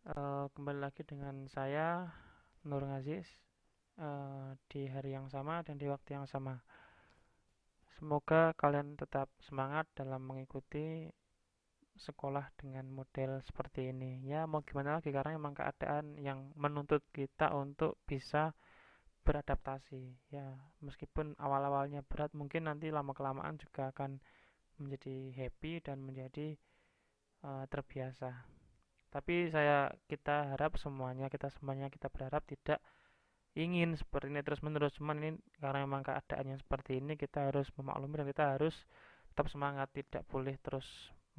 Kembali lagi dengan saya Nur Aziz di hari yang sama dan di waktu yang sama. Semoga kalian tetap semangat dalam mengikuti sekolah dengan model seperti ini. Ya mau gimana lagi karena memang keadaan yang menuntut kita untuk bisa beradaptasi. Ya meskipun awal-awalnya berat, mungkin nanti lama-kelamaan juga akan menjadi happy dan menjadi terbiasa. Tapi kita harap semuanya kita berharap tidak ingin seperti ini terus menerus, cuman ini karena memang keadaannya seperti ini kita harus memaklumi dan kita harus tetap semangat, tidak boleh terus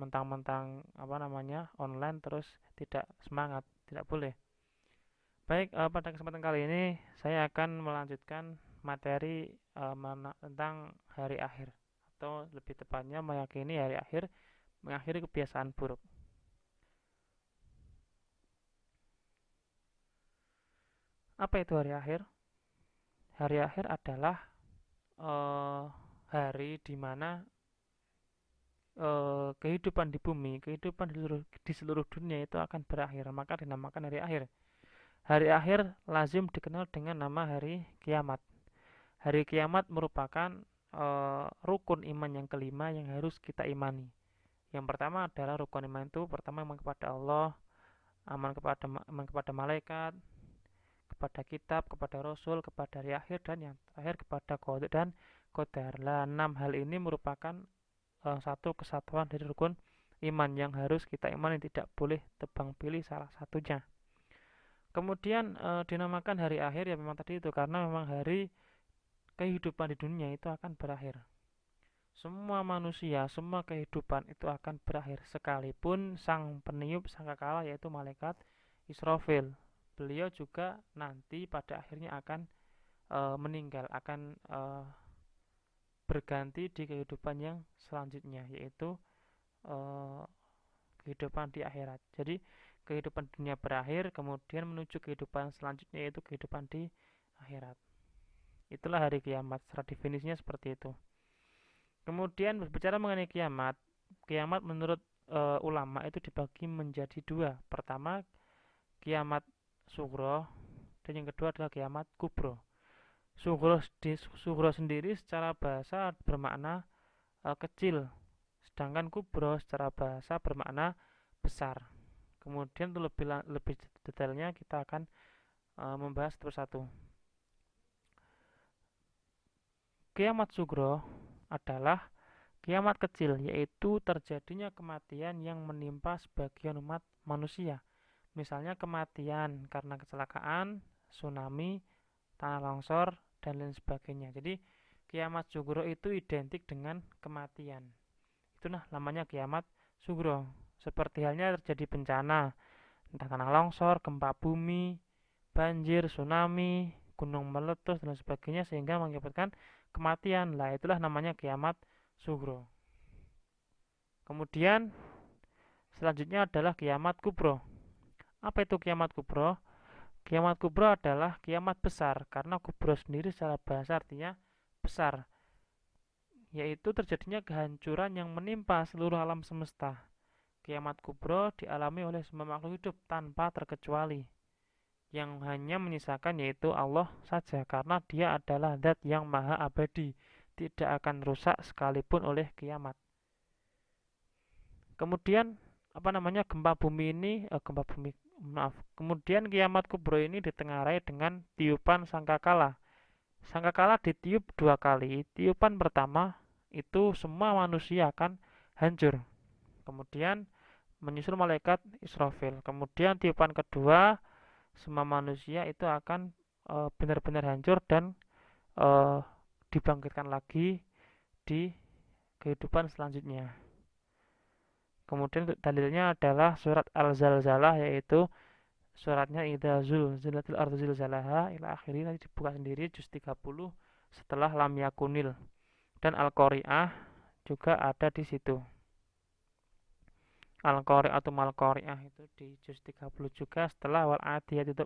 mentang-mentang online terus tidak semangat, tidak boleh. Baik, pada kesempatan kali ini saya akan melanjutkan materi tentang hari akhir, atau lebih tepatnya meyakini hari akhir mengakhiri kebiasaan buruk. Apa itu hari akhir? Hari akhir adalah eh, hari di mana kehidupan di bumi, kehidupan di seluruh dunia itu akan berakhir, maka dinamakan hari akhir. Hari akhir lazim dikenal dengan nama hari kiamat. Hari kiamat merupakan rukun iman yang kelima yang harus kita imani. Yang pertama adalah rukun iman itu pertama iman kepada Allah, iman kepada malaikat, kepada kitab, kepada rasul, kepada hari akhir, dan yang terakhir kepada qada dan qadar. Lah, enam hal ini merupakan satu kesatuan dari rukun iman yang harus kita imani, tidak boleh tebang pilih salah satunya. Kemudian dinamakan hari akhir ya memang tadi itu karena memang hari kehidupan di dunia itu akan berakhir. Semua manusia, semua kehidupan itu akan berakhir sekalipun sang peniup sangkakala yaitu malaikat Israfil. Beliau juga nanti pada akhirnya akan meninggal, akan berganti di kehidupan yang selanjutnya yaitu eh, kehidupan di akhirat. Jadi kehidupan dunia berakhir, kemudian menuju kehidupan selanjutnya yaitu kehidupan di akhirat. Itulah hari kiamat. Secara definisinya seperti itu. Kemudian berbicara mengenai kiamat, kiamat menurut ulama itu dibagi menjadi dua. Pertama kiamat sugro dan yang kedua adalah kiamat kubro. Sugro sendiri secara bahasa bermakna kecil, sedangkan kubro secara bahasa bermakna besar. Kemudian untuk lebih detailnya kita akan membahas satu persatu. Kiamat sugro adalah kiamat kecil, yaitu terjadinya kematian yang menimpa sebagian umat manusia. Misalnya kematian karena kecelakaan, tsunami, tanah longsor, dan lain sebagainya. Jadi kiamat sugro itu identik dengan kematian. Itulah namanya kiamat sugro. Seperti halnya terjadi bencana, entah tanah longsor, gempa bumi, banjir, tsunami, gunung meletus dan sebagainya sehingga mengakibatkan kematian. Lah itulah namanya kiamat sugro. Kemudian selanjutnya adalah kiamat kubro. Apa itu kiamat kubro? Kiamat kubro adalah kiamat besar karena kubro sendiri secara bahasa artinya besar, yaitu terjadinya kehancuran yang menimpa seluruh alam semesta. Kiamat kubro dialami oleh semua makhluk hidup tanpa terkecuali. Yang hanya menyisakan yaitu Allah saja karena dia adalah zat yang maha abadi, tidak akan rusak sekalipun oleh kiamat. Kemudian gempa bumi ini gempa bumi maaf. Kemudian kiamat kubro ini ditengarai dengan tiupan sangkakala. Sangkakala ditiup dua kali. Tiupan pertama itu semua manusia akan hancur. Kemudian menyusul malaikat Israfil. Kemudian tiupan kedua semua manusia itu akan benar-benar hancur dan uh, dibangkitkan lagi di kehidupan selanjutnya. Kemudian dalilnya adalah surat Al-Zalzalah yaitu suratnya idza zulzilatil ardu zilzalaha ila akhiri, nanti dibuka sendiri juz 30 setelah lam yakunil, dan Al-Qari'ah juga ada di situ. Al-Qari'ah atau Mal-Qari'ah itu di juz 30 juga setelah wal adiyat itu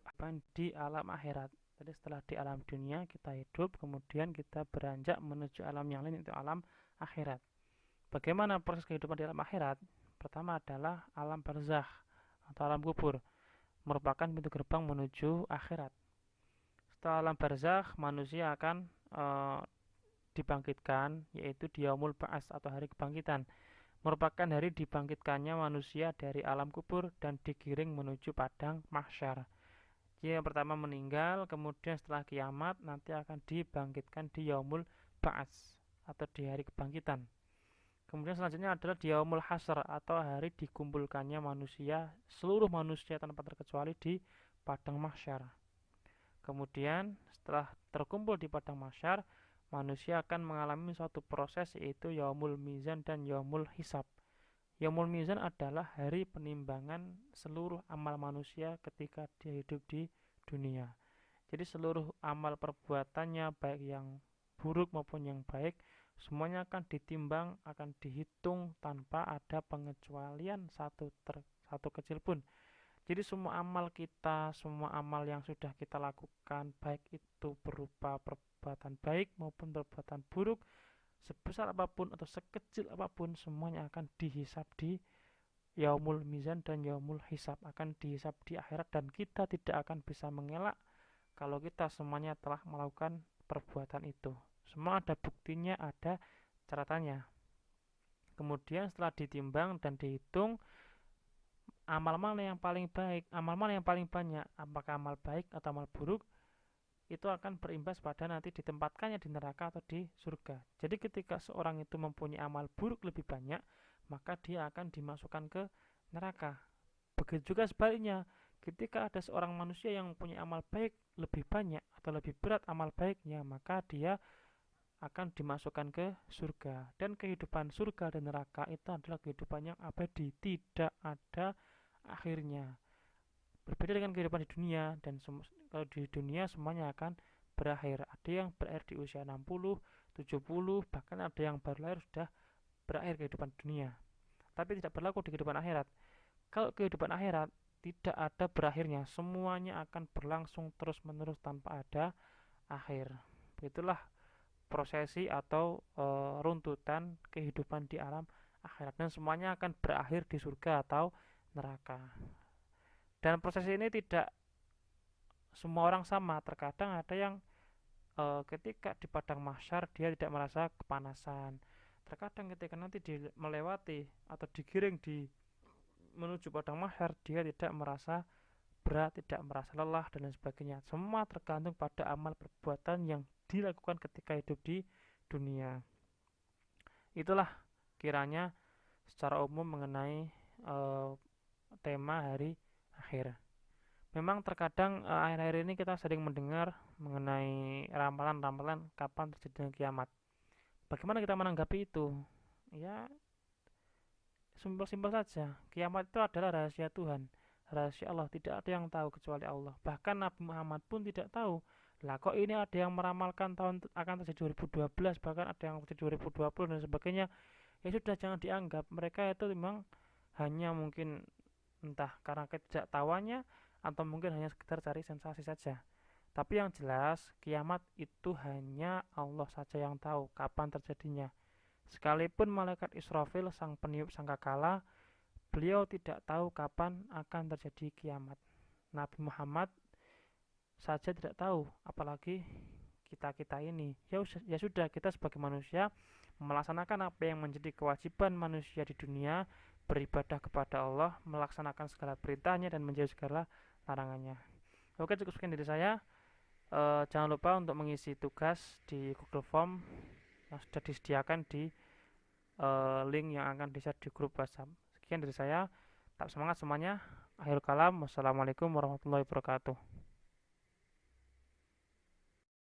di alam akhirat. Jadi setelah di alam dunia kita hidup, kemudian kita beranjak menuju alam yang lain, itu alam akhirat. Bagaimana proses kehidupan di alam akhirat? Pertama adalah alam barzakh atau alam kubur. merupakan pintu gerbang menuju akhirat. Setelah alam barzakh, manusia akan dibangkitkan, yaitu di yaumul ba'ats atau hari kebangkitan, merupakan hari dibangkitkannya manusia dari alam kubur dan digiring menuju padang mahsyar. Jadi yang pertama meninggal, kemudian setelah kiamat nanti akan dibangkitkan di yaumul ba'ats atau di hari kebangkitan. Kemudian selanjutnya adalah di yaumul hasr atau hari dikumpulkannya manusia, seluruh manusia tanpa terkecuali di padang mahsyar. Kemudian setelah terkumpul di padang mahsyar, manusia akan mengalami suatu proses yaitu yaumul mizan dan yaumul hisab. Yaumul mizan adalah hari penimbangan seluruh amal manusia ketika dia hidup di dunia. Jadi seluruh amal perbuatannya baik yang buruk maupun yang baik semuanya akan ditimbang, akan dihitung tanpa ada pengecualian satu kecil pun. Jadi semua amal kita, semua amal yang sudah kita lakukan, baik itu berupa perbuatan baik maupun perbuatan buruk, sebesar apapun atau sekecil apapun, semuanya akan dihisap di yaumul mizan dan yaumul hisab, akan dihisap di akhirat, dan kita tidak akan bisa mengelak kalau kita semuanya telah melakukan perbuatan itu. Semua ada buktinya, ada catatannya. Kemudian setelah ditimbang dan dihitung, amal mana yang paling baik, amal mana yang paling banyak, apakah amal baik atau amal buruk, itu akan berimbas pada nanti ditempatkannya di neraka atau di surga. Jadi ketika seorang itu mempunyai amal buruk lebih banyak, maka dia akan dimasukkan ke neraka. Begitu juga sebaliknya, ketika ada seorang manusia yang mempunyai amal baik lebih banyak atau lebih berat amal baiknya, maka dia akan dimasukkan ke surga. Dan kehidupan surga dan neraka itu adalah kehidupan yang abadi, tidak ada akhirnya. Berbeda dengan kehidupan di dunia, dan kalau di dunia semuanya akan berakhir. Ada yang berakhir di usia 60, 70, bahkan ada yang baru lahir sudah berakhir kehidupan dunia. Tapi tidak berlaku di kehidupan akhirat. Kalau kehidupan akhirat tidak ada berakhirnya, semuanya akan berlangsung terus-menerus tanpa ada akhir. Itulah prosesi atau runtutan kehidupan di alam akhirat, dan semuanya akan berakhir di surga atau neraka. Dan proses ini tidak semua orang sama. Terkadang ada yang ketika di padang mahsyar dia tidak merasa kepanasan. Terkadang ketika nanti melewati atau digiring di menuju padang mahsyar dia tidak merasa berat, tidak merasa lelah dan lain sebagainya. Semua tergantung pada amal perbuatan yang dilakukan ketika hidup di dunia. Itulah kiranya secara umum mengenai tema hari akhir. Memang terkadang akhir-akhir ini kita sering mendengar mengenai ramalan-ramalan kapan terjadinya kiamat. Bagaimana kita menanggapi itu? Ya, simpel-simpel saja. Kiamat itu adalah rahasia Tuhan, rahasia Allah. Tidak ada yang tahu kecuali Allah. Bahkan Nabi Muhammad pun tidak tahu. Lah kok ini ada yang meramalkan tahun akan terjadi 2012, bahkan ada yang terjadi 2020 dan sebagainya. Ya sudah, jangan dianggap. Mereka itu memang hanya mungkin entah karena ketidaktahuannya atau mungkin hanya sekedar cari sensasi saja. Tapi yang jelas, kiamat itu hanya Allah saja yang tahu kapan terjadinya. Sekalipun malaikat Israfil, sang peniup sangkakala, beliau tidak tahu kapan akan terjadi kiamat. Nabi Muhammad saja tidak tahu, apalagi kita-kita ini. Ya sudah, kita sebagai manusia melaksanakan apa yang menjadi kewajiban manusia di dunia, beribadah kepada Allah, melaksanakan segala perintahnya dan menjauhi segala larangannya. Oke, cukup sekian dari saya. Jangan lupa untuk mengisi tugas di Google Form yang sudah disediakan di link yang akan di-share di grup WhatsApp. Sekian dari saya. Tetap semangat semuanya. Akhirul kalam. Wassalamualaikum warahmatullahi wabarakatuh.